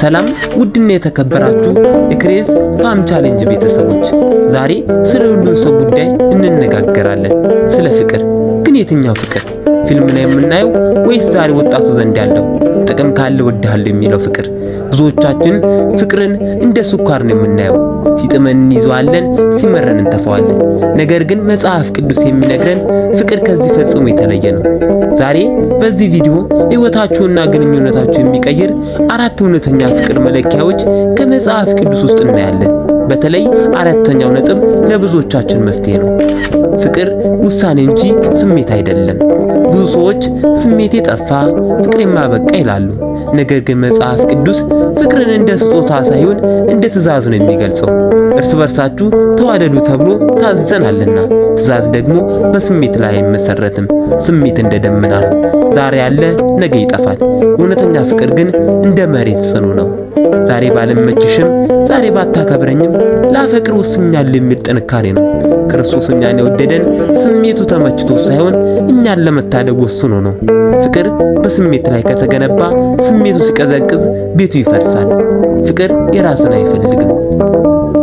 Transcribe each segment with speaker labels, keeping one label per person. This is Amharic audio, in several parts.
Speaker 1: ሰላም ውድና የተከበራችሁ የክሬዝ ፋም ቻሌንጅ ቤተሰቦች፣ ዛሬ ስለ ሁሉም ሰው ጉዳይ እንነጋገራለን። ስለ ፍቅር። ግን የትኛው ፍቅር? ፊልም ላይ የምናየው ወይስ ዛሬ ወጣቱ ዘንድ ያለው ጥቅም ካለ ወድሃለሁ የሚለው ፍቅር? ብዙዎቻችን ፍቅርን እንደ ስኳር ነው የምናየው። ሲጥመን እንይዘዋለን፣ ሲመረን እንተፋዋለን። ነገር ግን መጽሐፍ ቅዱስ የሚነግረን ፍቅር ከዚህ ፈጽሞ የተለየ ነው። ዛሬ በዚህ ቪዲዮ ሕይወታችሁና ግንኙነታችሁ የሚቀይር 4 እውነተኛ ፍቅር መለኪያዎች ከመጽሐፍ ቅዱስ ውስጥ እናያለን። በተለይ 4ኛው ነጥብ ለብዙዎቻችን መፍትሄ ነው። ፍቅር ውሳኔ እንጂ ስሜት አይደለም። ብዙ ሰዎች ስሜቴ ጠፋ፣ ፍቅሬማ በቃ ይላሉ። ነገር ግን መጽሐፍ ቅዱስ ፍቅርን እንደ ስጦታ ሳይሆን እንደ ትእዛዝ ነው የሚገልጸው። እርስ በርሳችሁ ተዋደዱ ተብሎ ታዘናልና፣ ትእዛዝ ደግሞ በስሜት ላይ አይመሰረትም። ስሜት እንደ ደመና ነው፣ ዛሬ ያለ ነገ ይጠፋል። እውነተኛ ፍቅር ግን እንደ መሬት ጽኑ ነው። ዛሬ ባልመችሽም፣ ዛሬ ባታከብረኝም ላፈቅር ወስኛለሁ የሚል ጥንካሬ ነው። ክርስቶስ እኛን የወደደን ስሜቱ ተመችቶ ሳይሆን እኛን ለመታደግ ወስኖ ነው። ፍቅር በስሜት ላይ ከተገነባ ስሜቱ ሲቀዘቅዝ ቤቱ ይፈርሳል። ፍቅር የራስን አይፈልግም።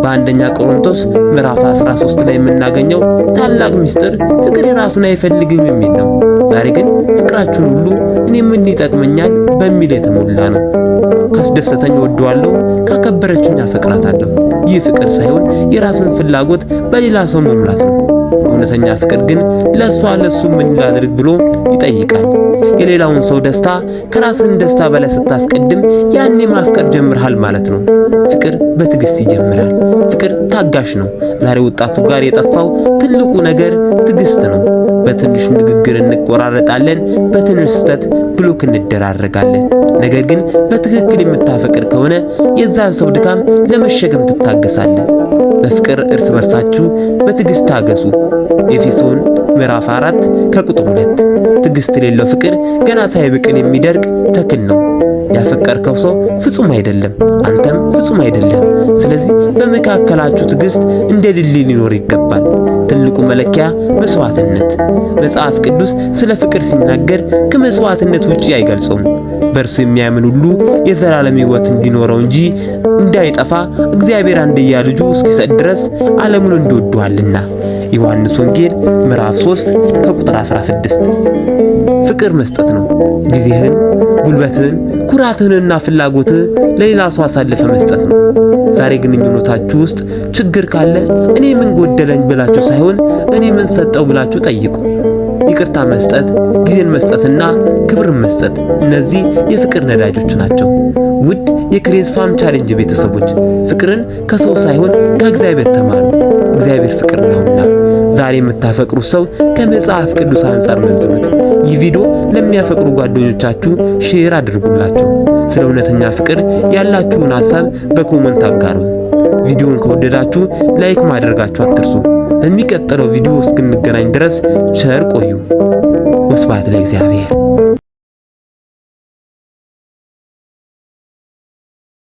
Speaker 1: በአንደኛ ቆሮንቶስ ምዕራፍ 13 ላይ የምናገኘው ታላቅ ምስጢር ፍቅር የራሱን አይፈልግም የሚል ነው። ዛሬ ግን ፍቅራችሁን ሁሉ እኔ ምን ይጠቅመኛል በሚል የተሞላ ነው። ካስደሰተኝ ወደዋለሁ፣ ካከበረችኝ አፈቅራታለሁ። ይህ ፍቅር ሳይሆን የራስን ፍላጎት በሌላ ሰው መሙላት ነው። እውነተኛ ፍቅር ግን ለሱ ምን ላድርግ ብሎ ይጠይቃል። የሌላውን ሰው ደስታ ከራስን ደስታ በላይ ስታስቀድም ያኔ ማፍቀር ጀምርሃል ማለት ነው። ፍቅር በትዕግስት ይጀምራል። ፍቅር ታጋሽ ነው። ዛሬ ወጣቱ ጋር የጠፋው ትልቁ ነገር ትዕግስት ነው። በትንሽ ንግግር እንቆራረጣለን፣ በትንሽ ስህተት ብሎክ እንደራረጋለን። ነገር ግን በትክክል የምታፈቅር ከሆነ የዛን ሰው ድካም ለመሸከም ትታገሳለህ። በፍቅር እርስ በርሳችሁ በትዕግስት ታገሱ። ኤፌሶን ምዕራፍ 4 ከቁጥር 2። ትዕግስት የሌለው ፍቅር ገና ሳይበቅል የሚደርቅ ተክል ነው። ያፈቀርከው ሰው ፍጹም አይደለም፣ አንተም ፍጹም አይደለም። ስለዚህ በመካከላችሁ ትዕግስት እንደ ድልድይ ሊኖር ይገባል። ትልቁ መለኪያ መስዋዕትነት። መጽሐፍ ቅዱስ ስለ ፍቅር ሲናገር ከመስዋዕትነት ውጪ አይገልጸውም። በእርሱ የሚያምን ሁሉ የዘላለም ሕይወት እንዲኖረው እንጂ እንዳይጠፋ እግዚአብሔር አንድያ ልጁ እስኪሰጥ ድረስ ዓለሙን እንዲወደዋልና። ዮሐንስ ወንጌል ምዕራፍ 3 ከቁጥር 16። ፍቅር መስጠት ነው። ጊዜህን፣ ጉልበትህን፣ ኩራትህንና ፍላጎትህን ለሌላ ሰው አሳልፈ መስጠት ነው። ዛሬ ግንኙነታችሁ ውስጥ ችግር ካለ እኔ ምን ጎደለኝ ብላችሁ ሳይሆን እኔ ምን ሰጠው ብላችሁ ጠይቁ። ይቅርታ መስጠት፣ ጊዜን መስጠትና ክብርን መስጠት፣ እነዚህ የፍቅር ነዳጆች ናቸው። ውድ የክሬዝ ፋም ቻሌንጅ ቤተሰቦች፣ ፍቅርን ከሰው ሳይሆን ከእግዚአብሔር ተማሩ። እግዚአብሔር ፍቅር ነውና። ዛሬ የምታፈቅሩት ሰው ከመጽሐፍ ቅዱስ አንጻር መዝኑት። ይህ ቪዲዮ ለሚያፈቅሩ ጓደኞቻችሁ ሼር አድርጉላቸው። ስለ እውነተኛ ፍቅር ያላችሁን ሐሳብ በኮሜንት አጋሩ። ቪዲዮውን ከወደዳችሁ ላይክ ማድረጋችሁ አትርሱ። በሚቀጥለው ቪዲዮ እስክንገናኝ ድረስ ቸር ቆዩ። ወስብሐት ለእግዚአብሔር።